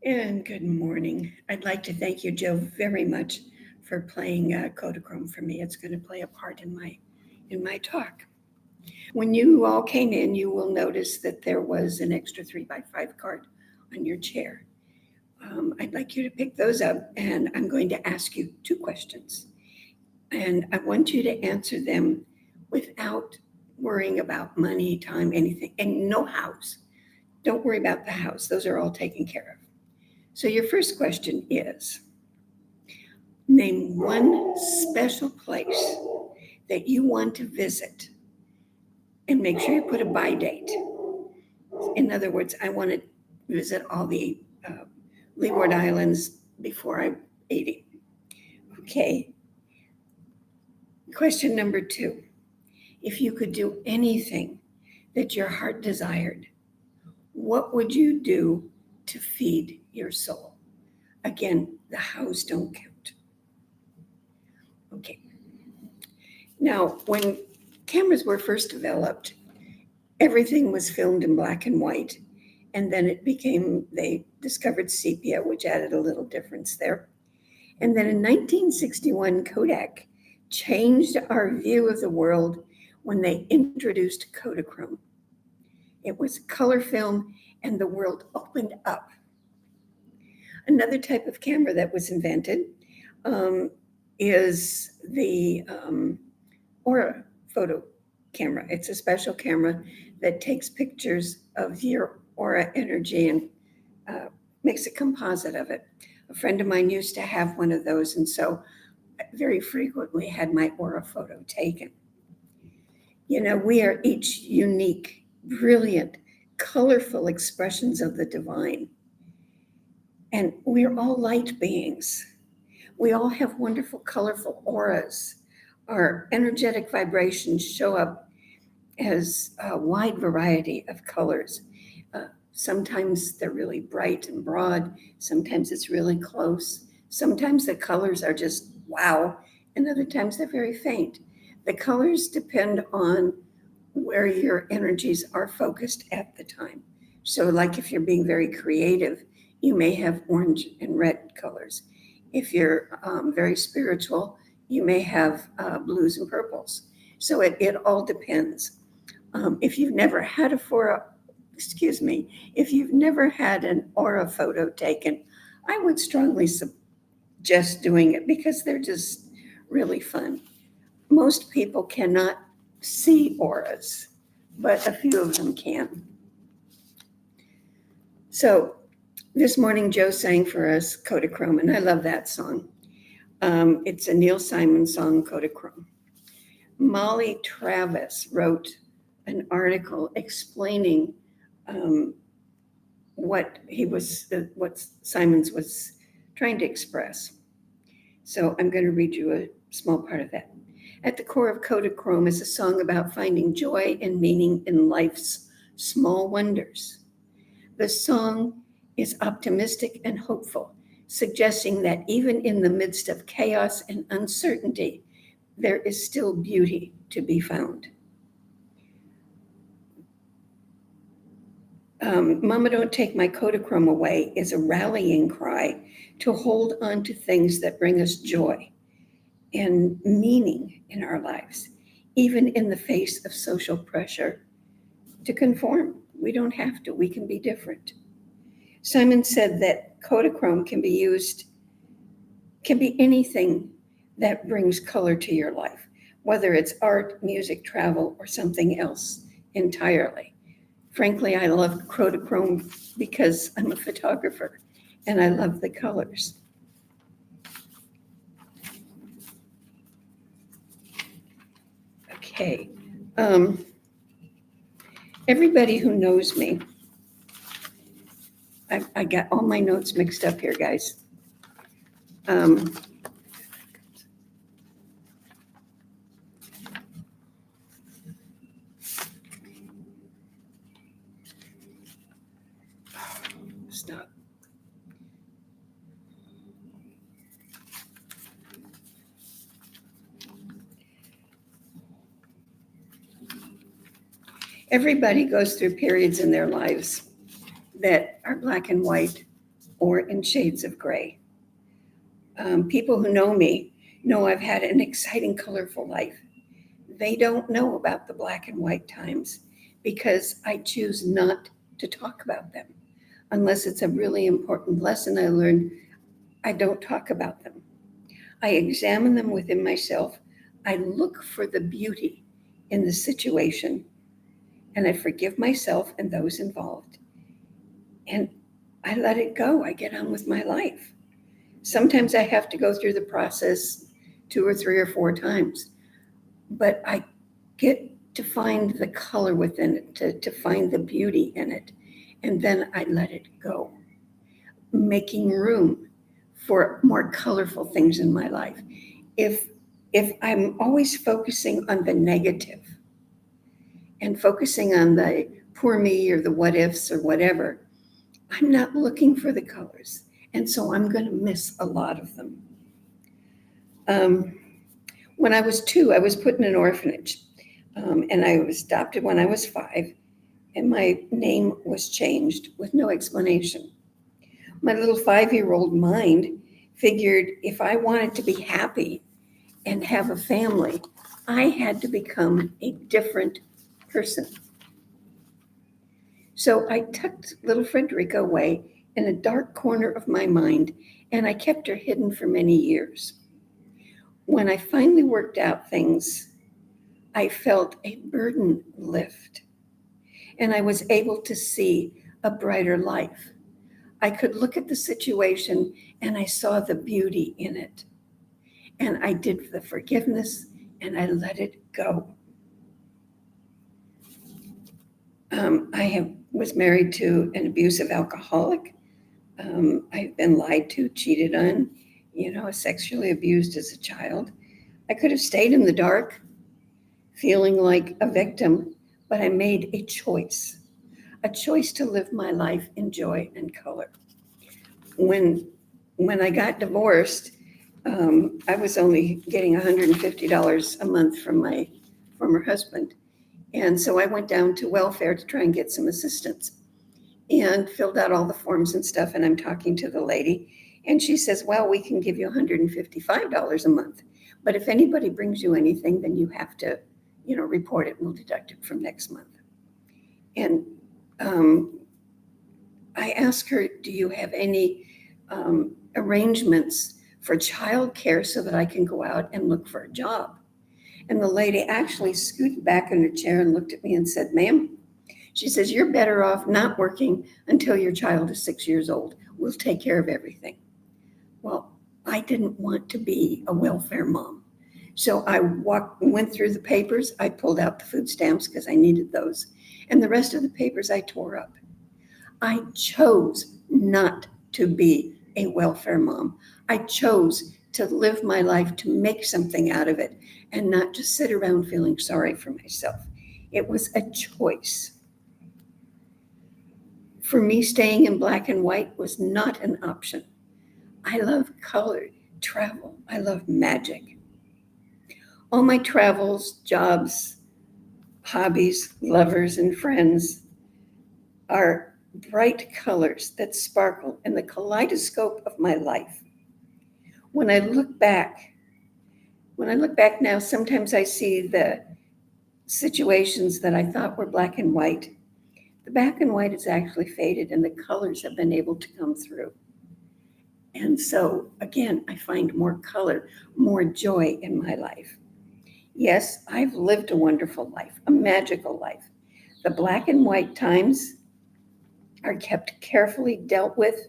And good morning. I'd like to thank you, Joe, very much for playing Kodachrome for me. It's going to play a part in my talk. When you all came in, you will notice that there was an extra 3x5 card on your chair. I'd like you to pick those up, and I'm going to ask you two questions. And I want you to answer them without worrying about money, time, anything, and no house. Don't worry about the house, those are all taken care of. So, your first question is name one special place that you want to visit and make sure you put a by date. In other words, I want to visit all the Leeward Islands before I'm 80. Okay. Question number two. If you could do anything that your heart desired, what would you do to feed your soul? Again, the hows don't count. Okay. Now, when cameras were first developed, everything was filmed in black and white. And then they discovered sepia, which added a little difference there. And then in 1961, Kodak changed our view of the world when they introduced Kodachrome. It was color film, and the world opened up. Another type of camera that was invented is the Aura photo camera. It's a special camera that takes pictures of your aura energy and makes a composite of it. A friend of mine used to have one of those, and so I very frequently had my aura photo taken. You know, we are each unique, brilliant, colorful expressions of the divine. And we're all light beings. We all have wonderful, colorful auras. Our energetic vibrations show up as a wide variety of colors. Sometimes they're really bright and broad. Sometimes it's really close. Sometimes the colors are just wow, and other times they're very faint. The colors depend on where your energies are focused at the time. So, like if you're being very creative, you may have orange and red colors. If you're very spiritual, you may have blues and purples. So it all depends. If you've never had if you've never had an aura photo taken, I would strongly suggest doing it because they're just really fun. Most people cannot see auras, but a few of them can. So this morning, Joe sang for us Kodachrome, and I love that song. It's a Neil Simon song, Kodachrome. Molly Travis wrote an article explaining what Simons was trying to express. So I'm going to read you a small part of that. At the core of Kodachrome is a song about finding joy and meaning in life's small wonders. The song is optimistic and hopeful, suggesting that even in the midst of chaos and uncertainty, there is still beauty to be found. Mama, Don't Take My Kodachrome Away is a rallying cry to hold on to things that bring us joy and meaning in our lives, even in the face of social pressure to conform. We don't have to, we can be different. Simon said that Kodachrome can be anything that brings color to your life, whether it's art, music, travel, or something else entirely. Frankly, I love Kodachrome because I'm a photographer and I love the colors. Okay. Everybody who knows me, I got all my notes mixed up here, guys. Stop. Everybody goes through periods in their lives that are black and white or in shades of gray. People who know me know I've had an exciting, colorful life. They don't know about the black and white times because I choose not to talk about them. Unless it's a really important lesson I learned, I don't talk about them. I examine them within myself. I look for the beauty in the situation, and I forgive myself and those involved. And I let it go. I get on with my life. Sometimes I have to go through the process 2 or 3 or 4 times, but I get to find the color within it, to find the beauty in it. And then I let it go, making room for more colorful things in my life. If I'm always focusing on the negative and focusing on the poor me or the what ifs or whatever, I'm not looking for the colors. And so I'm going to miss a lot of them. When I was 2, I was put in an orphanage, and I was adopted when I was 5, and my name was changed with no explanation. My little 5-year-old mind figured if I wanted to be happy and have a family, I had to become a different person. So I tucked little Frederica away in a dark corner of my mind, and I kept her hidden for many years. When I finally worked out things, I felt a burden lift, and I was able to see a brighter life. I could look at the situation and I saw the beauty in it. And I did the forgiveness and I let it go. I was married to an abusive alcoholic. I've been lied to, cheated on, sexually abused as a child. I could have stayed in the dark, feeling like a victim, but I made a choice to live my life in joy and color. When I got divorced, I was only getting $150 a month from my former husband. And so I went down to welfare to try and get some assistance and filled out all the forms and stuff. And I'm talking to the lady, and she says, well, we can give you $155 a month. But if anybody brings you anything, then you have to, report it, and we'll deduct it from next month. And I asked her, do you have any arrangements for childcare so that I can go out and look for a job? And the lady actually scooted back in her chair and looked at me and said, ma'am, she says, you're better off not working until your child is 6 years old. We'll take care of everything. Well, I didn't want to be a welfare mom. So I went through the papers. I pulled out the food stamps because I needed those. And the rest of the papers I tore up. I chose not to be a welfare mom. I chose to live my life to make something out of it and not just sit around feeling sorry for myself. It was a choice. For me, staying in black and white was not an option. I love color, travel. I love magic. All my travels, jobs, hobbies, lovers, and friends are bright colors that sparkle in the kaleidoscope of my life. When I look back now, sometimes I see the situations that I thought were black and white. The black and white is actually faded and the colors have been able to come through. And so, again, I find more color, more joy in my life. Yes, I've lived a wonderful life, a magical life. The black and white times are kept carefully dealt with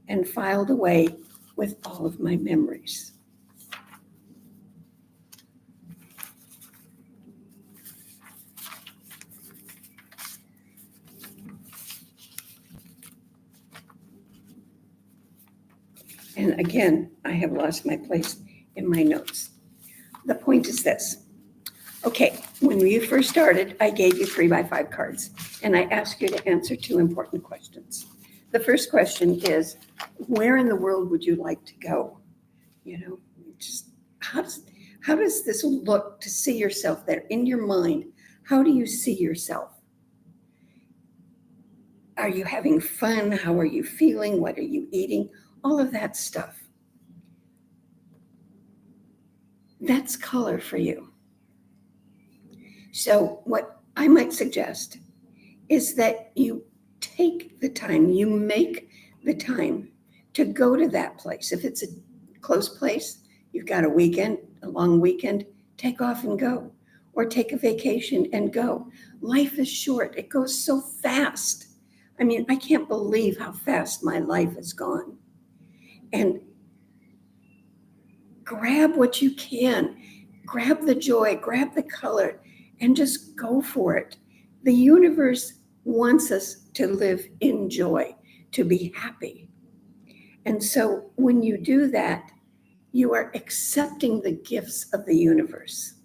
and filed away with all of my memories. And again, I have lost my place in my notes. The point is this. Okay, when you first started, I gave you 3x5 cards, and I asked you to answer 2 important questions. The first question is, where in the world would you like to go? Just how does this look to see yourself there in your mind? How do you see yourself? Are you having fun? How are you feeling? What are you eating? All of that stuff. That's color for you. So what I might suggest is that you take the time, you make the time to go to that place. If it's a close place, you've got a weekend, a long weekend, take off and go. Or take a vacation and go. Life is short. It goes so fast. I mean, I can't believe how fast my life has gone. And grab what you can. Grab the joy, grab the color, and just go for it. The universe wants us to live in joy, to be happy. And so when you do that, you are accepting the gifts of the universe.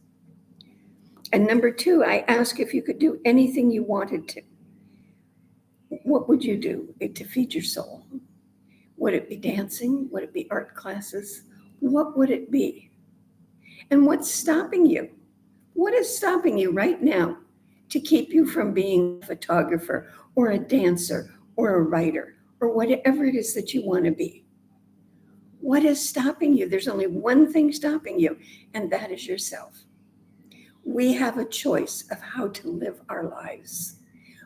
And number two, I ask if you could do anything you wanted to. What would you do to feed your soul? Would it be dancing? Would it be art classes? What would it be? And what's stopping you? What is stopping you right now to keep you from being a photographer or a dancer or a writer or whatever it is that you want to be? What is stopping you? There's only one thing stopping you, and that is yourself. We have a choice of how to live our lives.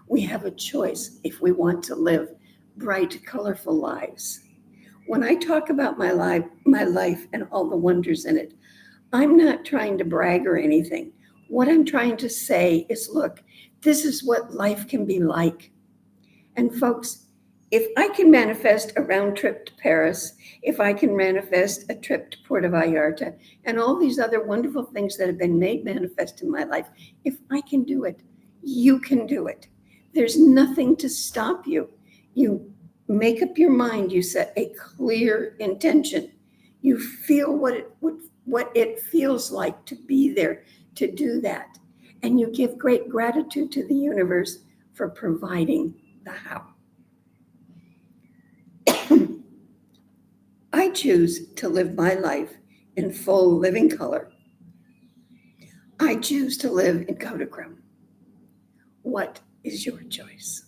We have a choice if we want to live bright, colorful lives. When I talk about my life and all the wonders in it, I'm not trying to brag or anything. What I'm trying to say is, look, this is what life can be like. And folks, if I can manifest a round trip to Paris, if I can manifest a trip to Puerto Vallarta, and all these other wonderful things that have been made manifest in my life, if I can do it, you can do it. There's nothing to stop you. You make up your mind, you set a clear intention. You feel what it feels like to be there, to do that. And you give great gratitude to the universe for providing the how. I choose to live my life in full living color. I choose to live in Kodachrome. What is your choice?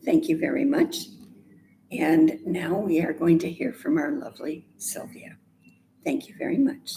Thank you very much. And now we are going to hear from our lovely Sylvia. Thank you very much.